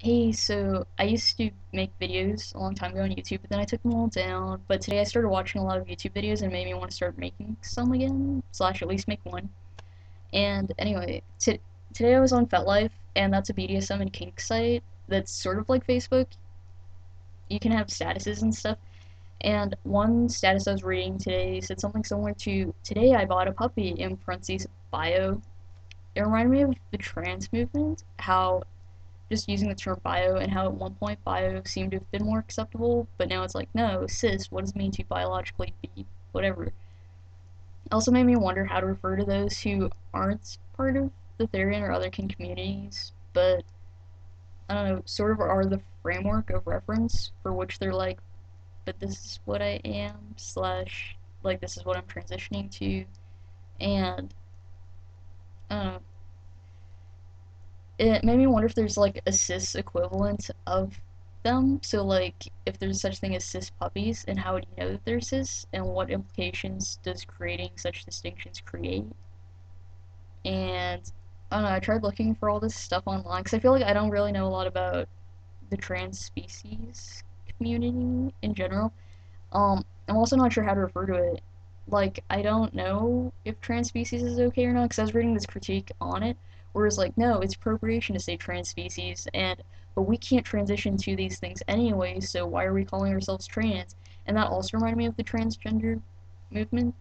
Hey, so I used to make videos a long time ago on YouTube, but then I took them all down. But today I started watching a lot of YouTube videos and it made me want to start making some again, slash at least make one. And anyway, today I was on FetLife, and that's a BDSM and kink site that's sort of like Facebook. You can have statuses and stuff. And one status I was reading today said something similar to, "Today I bought a puppy," in parentheses bio. It reminded me of the trans movement, how just using the term bio, and how at one point bio seemed to have been more acceptable, but now it's like, no, cis, what does it mean to biologically be whatever? It also made me wonder how to refer to those who aren't part of the therian or otherkin communities, but I don't know, sort of are the framework of reference for which they're like, but this is what I am, slash, like, this is what I'm transitioning to, and I don't know, it made me wonder if there's like a cis equivalent of them. So like if there's such thing as cis puppies, and how would you know that they're cis, and what implications does creating such distinctions create? And I don't know. I tried looking for all this stuff online because I feel like I don't really know a lot about the trans species community in general. I'm also not sure how to refer to it. Like, I don't know if trans species is okay or not, because I was reading this critique on it, where it's like, no, it's appropriation to say trans species, and but we can't transition to these things anyway, so why are we calling ourselves trans? And that also reminded me of the transgender movement,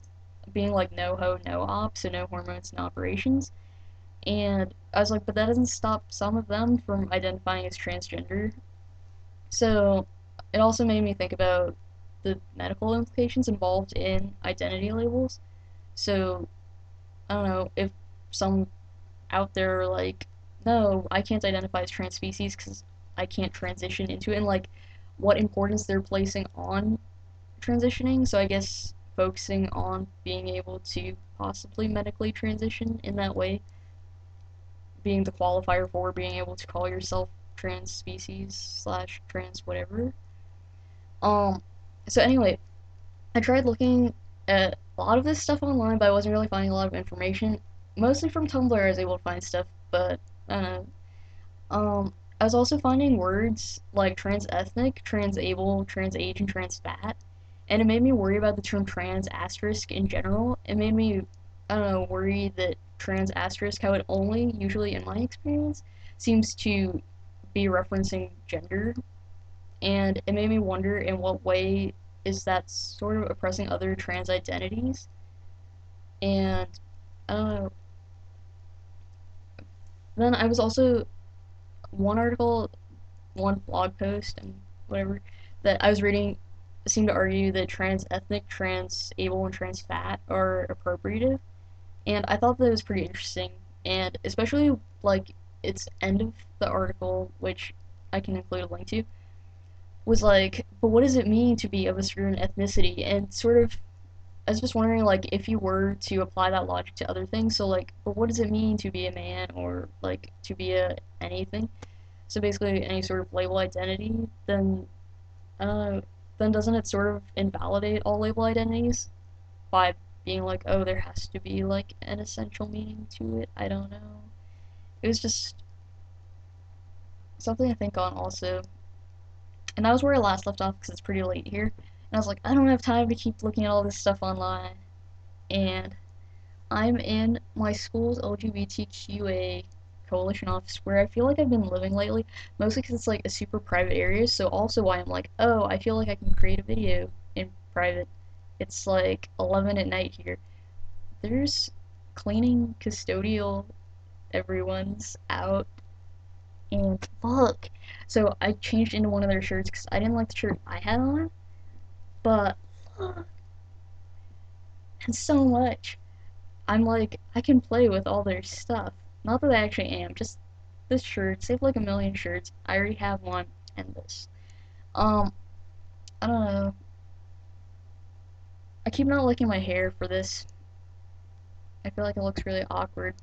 being like no ho, no op, so no hormones, no operations. And I was like, but that doesn't stop some of them from identifying as transgender. So it also made me think about the medical implications involved in identity labels. So I don't know if some out there are like, no, I can't identify as trans species because I can't transition into it, and like what importance they're placing on transitioning. So I guess focusing on being able to possibly medically transition in that way, being the qualifier for being able to call yourself trans species slash trans whatever. Um, so anyway, I tried looking at a lot of this stuff online, but I wasn't really finding a lot of information. Mostly from Tumblr, I was able to find stuff, but I don't know. I was also finding words like transethnic, transable, transage, and transfat, and it made me worry about the term trans asterisk in general. It made me, I don't know, worry that trans asterisk, how it only, usually in my experience, seems to be referencing gender, and it made me wonder in what way is that sort of oppressing other trans identities. And I don't know. Then I was also one article, one blog post, and whatever that I was reading seemed to argue that trans ethnic, transable, and trans fat are appropriative, and I thought that was pretty interesting. And especially like its end of the article, which I can include a link to, was like, but what does it mean to be of a certain ethnicity? And sort of, I was just wondering, like, if you were to apply that logic to other things, so like, but what does it mean to be a man, or like to be a anything? So basically, any sort of label identity, then then doesn't it sort of invalidate all label identities by being like, oh, there has to be like an essential meaning to it? I don't know. It was just something to think on also. And that was where I last left off because it's pretty late here. And I was like, I don't have time to keep looking at all this stuff online. And I'm in my school's LGBTQA coalition office, where I feel like I've been living lately, mostly because it's like a super private area. So also why I'm like, oh, I feel like I can create a video in private. It's like 11 at night here. There's cleaning custodial. Everyone's out. And look, so I changed into one of their shirts because I didn't like the shirt I had on, but look, and so much. I'm like, I can play with all their stuff. Not that I actually am, just this shirt. Save like a million shirts. I already have one, and this. Um, I don't know. I keep not liking my hair for this. I feel like it looks really awkward.